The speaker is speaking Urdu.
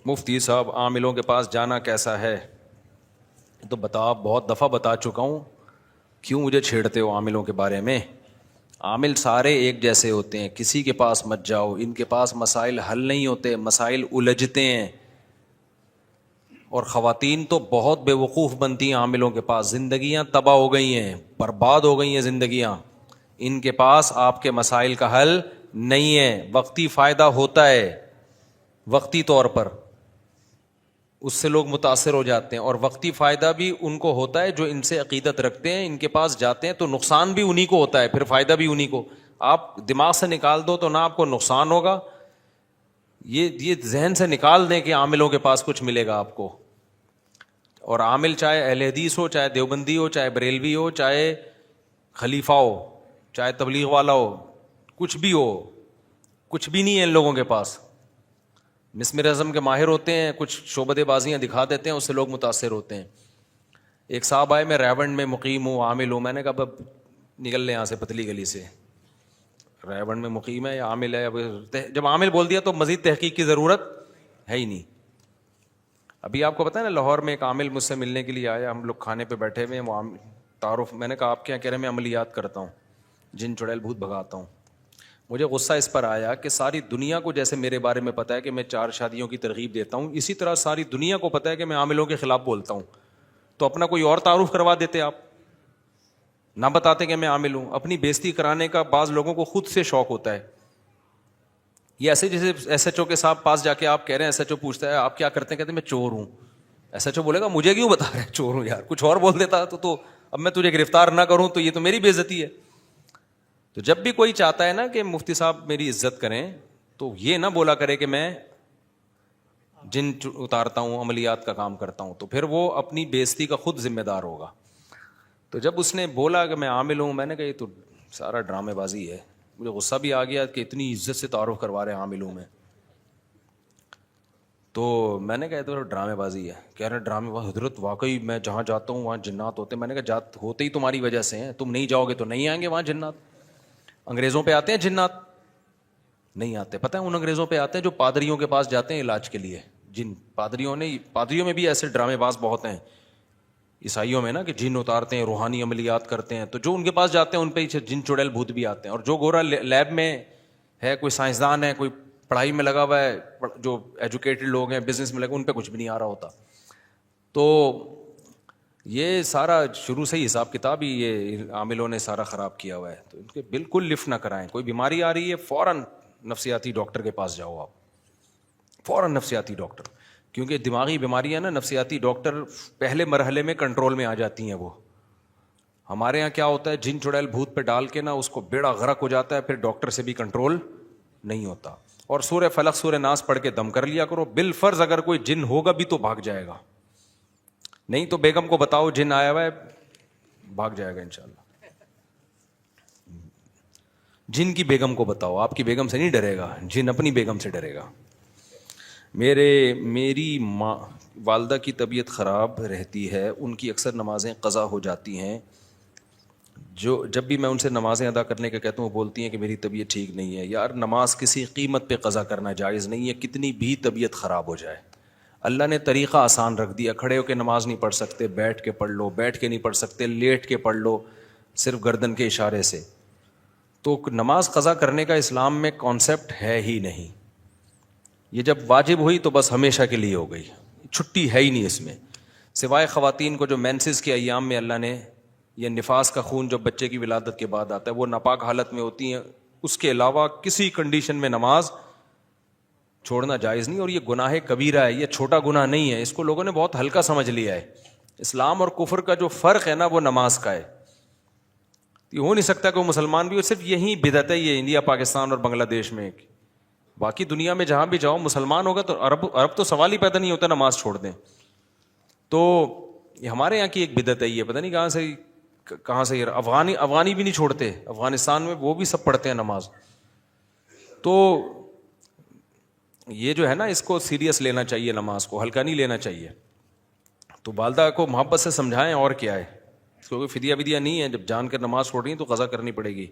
مفتی صاحب عاملوں کے پاس جانا کیسا ہے؟ تو بہت دفعہ بتا چکا ہوں، کیوں مجھے چھیڑتے ہو عاملوں کے بارے میں؟ عامل سارے ایک جیسے ہوتے ہیں، کسی کے پاس مت جاؤ، ان کے پاس مسائل حل نہیں ہوتے، مسائل الجھتے ہیں. اور خواتین تو بہت بے وقوف بنتی ہیں عاملوں کے پاس، زندگیاں تباہ ہو گئی ہیں، برباد ہو گئی ہیں زندگیاں. ان کے پاس آپ کے مسائل کا حل نہیں ہے. وقتی فائدہ ہوتا ہے، وقتی طور پر اس سے لوگ متاثر ہو جاتے ہیں، اور وقتی فائدہ بھی ان کو ہوتا ہے جو ان سے عقیدت رکھتے ہیں. ان کے پاس جاتے ہیں تو نقصان بھی انہی کو ہوتا ہے، پھر فائدہ بھی انہی کو. آپ دماغ سے نکال دو تو نہ آپ کو نقصان ہوگا، یہ ذہن سے نکال دیں کہ عاملوں کے پاس کچھ ملے گا آپ کو. اور عامل چاہے اہل حدیث ہو، چاہے دیوبندی ہو، چاہے بریلوی ہو، چاہے خلیفہ ہو، چاہے تبلیغ والا ہو، کچھ بھی ہو، کچھ بھی نہیں ہے ان لوگوں کے پاس. مسمر اعظم کے ماہر ہوتے ہیں، کچھ شعبدے بازیاں دکھا دیتے ہیں، اس سے لوگ متاثر ہوتے ہیں. ایک صاحب آئے، میں ریونڈ میں مقیم ہوں، عامل ہوں. میں نے کہا اب نکل لیں یہاں سے پتلی گلی سے، ریونڈ میں مقیم ہے یا عامل ہے؟ اب جب عامل بول دیا تو مزید تحقیق کی ضرورت ہے ہی نہیں. ابھی آپ کو پتا ہے نا، لاہور میں ایک عامل مجھ سے ملنے کے لیے آیا، ہم لوگ کھانے پہ بیٹھے ہوئے ہیں، وہ تعارف. میں نے کہا آپ کیا کہہ رہے ہیں؟ میں عملیات کرتا ہوں، جن چڑیل بھوت بھگاتا ہوں. مجھے غصہ اس پر آیا کہ ساری دنیا کو جیسے میرے بارے میں پتا ہے کہ میں 4 شادیوں کی ترغیب دیتا ہوں، اسی طرح ساری دنیا کو پتا ہے کہ میں عاملوں کے خلاف بولتا ہوں. تو اپنا کوئی اور تعارف کروا دیتے، آپ نہ بتاتے کہ میں عامل ہوں. اپنی بےزتی کرانے کا بعض لوگوں کو خود سے شوق ہوتا ہے. یہ ایسے جیسے ایس ایچ او کے صاحب پاس جا کے آپ کہہ رہے ہیں، ایس ایچ او پوچھتا ہے آپ کیا کرتے ہیں، کہتے ہیں میں چور ہوں. ایس ایچ او بولے گا مجھے کیوں بتا رہے چور ہوں یار، کچھ اور بول دیتا تو اب میں تجھے گرفتار نہ کروں تو یہ تو میری بے عزتی ہے. تو جب بھی کوئی چاہتا ہے نا کہ مفتی صاحب میری عزت کریں، تو یہ نہ بولا کرے کہ میں جن اتارتا ہوں، عملیات کا کام کرتا ہوں، تو پھر وہ اپنی بے عزتی کا خود ذمہ دار ہوگا. تو جب اس نے بولا کہ میں عامل ہوں، میں نے کہا یہ تو سارا ڈرامے بازی ہے. مجھے غصہ بھی آ گیا کہ اتنی عزت سے تعارف کروا رہے ہیں عاملوں میں. تو میں نے کہا تو ڈرامے بازی ہے. کہہ رہے ڈرامے بازی حضرت، واقعی میں جہاں جاتا ہوں وہاں جنات ہوتے ہیں. میں نے کہا جات ہوتے ہی تمہاری وجہ سے ہیں، تم نہیں جاؤ گے تو نہیں آئیں گے وہاں جنات. انگریزوں پہ آتے ہیں جنات؟ نہیں آتے. پتہ ہے ان انگریزوں پہ آتے ہیں جو پادریوں کے پاس جاتے ہیں علاج کے لیے. جن پادریوں میں بھی ایسے ڈرامے باز بہت ہیں عیسائیوں میں نا، کہ جن اتارتے ہیں، روحانی عملیات کرتے ہیں. تو جو ان کے پاس جاتے ہیں ان پہ جن چڑیل بھوت بھی آتے ہیں. اور جو گورا لیب میں ہے، کوئی سائنسدان ہے، کوئی پڑھائی میں لگا ہوا ہے، جو ایجوکیٹڈ لوگ ہیں، بزنس میں لگے، ان پہ کچھ بھی نہیں آ رہا ہوتا. تو یہ سارا شروع سے ہی حساب کتاب ہی یہ عاملوں نے سارا خراب کیا ہوا ہے. تو ان کے بالکل لفٹ نہ کرائیں. کوئی بیماری آ رہی ہے فوراً نفسیاتی ڈاکٹر کے پاس جاؤ، آپ فوراً نفسیاتی ڈاکٹر. کیونکہ دماغی بیماریاں نا، نفسیاتی ڈاکٹر پہلے مرحلے میں کنٹرول میں آ جاتی ہیں. وہ ہمارے یہاں کیا ہوتا ہے، جن چڑیل بھوت پہ ڈال کے نا اس کو بیڑا غرق ہو جاتا ہے، پھر ڈاکٹر سے بھی کنٹرول نہیں ہوتا. اور سورہ فلق سورہ ناس پڑھ کے دم کر لیا کرو. بالفرض اگر کوئی جن ہوگا بھی تو بھاگ جائے گا، نہیں تو بیگم کو بتاؤ جن آیا ہوا ہے، بھاگ جائے گا انشاءاللہ. جن کی بیگم کو بتاؤ، آپ کی بیگم سے نہیں ڈرے گا، جن اپنی بیگم سے ڈرے گا. میری ماں والدہ کی طبیعت خراب رہتی ہے، ان کی اکثر نمازیں قضا ہو جاتی ہیں. جب بھی میں ان سے نمازیں ادا کرنے کا کہتا ہوں، وہ بولتی ہیں کہ میری طبیعت ٹھیک نہیں ہے. یار نماز کسی قیمت پہ قضا کرنا جائز نہیں ہے، کتنی بھی طبیعت خراب ہو جائے. اللہ نے طریقہ آسان رکھ دیا. کھڑے ہو کے نماز نہیں پڑھ سکتے، بیٹھ کے پڑھ لو. بیٹھ کے نہیں پڑھ سکتے، لیٹ کے پڑھ لو، صرف گردن کے اشارے سے. تو نماز قضا کرنے کا اسلام میں کانسیپٹ ہے ہی نہیں. یہ جب واجب ہوئی تو بس ہمیشہ کے لیے ہو گئی، چھٹی ہے ہی نہیں اس میں. سوائے خواتین کو جو مینسز کے ایام میں اللہ نے، یہ نفاس کا خون جو بچے کی ولادت کے بعد آتا ہے، وہ ناپاک حالت میں ہوتی ہیں، اس کے علاوہ کسی کنڈیشن میں نماز چھوڑنا جائز نہیں. اور یہ گناہ کبیرہ ہے، یہ چھوٹا گناہ نہیں ہے. اس کو لوگوں نے بہت ہلکا سمجھ لیا ہے. اسلام اور کفر کا جو فرق ہے نا، وہ نماز کا ہے. یہ ہو نہیں سکتا کہ وہ مسلمان بھی ہو. صرف یہی بدعت ہے یہ انڈیا، پاکستان اور بنگلہ دیش میں. باقی دنیا میں جہاں بھی جاؤ مسلمان ہوگا تو عرب تو سوال ہی پیدا نہیں ہوتا نماز چھوڑ دیں. تو یہ ہمارے یہاں کی ایک بدعت ہے، یہ پتہ نہیں کہاں سے افغانی بھی نہیں چھوڑتے. افغانستان میں وہ بھی سب پڑھتے ہیں نماز. تو یہ جو ہے نا، اس کو سیریس لینا چاہیے، نماز کو ہلکا نہیں لینا چاہیے. تو والدہ کو محبت سے سمجھائیں، اور کیا ہے، اس کو کوئی فدیہ نہیں ہے. جب جان کر نماز چھوڑ رہی ہیں تو قضا کرنی پڑے گی.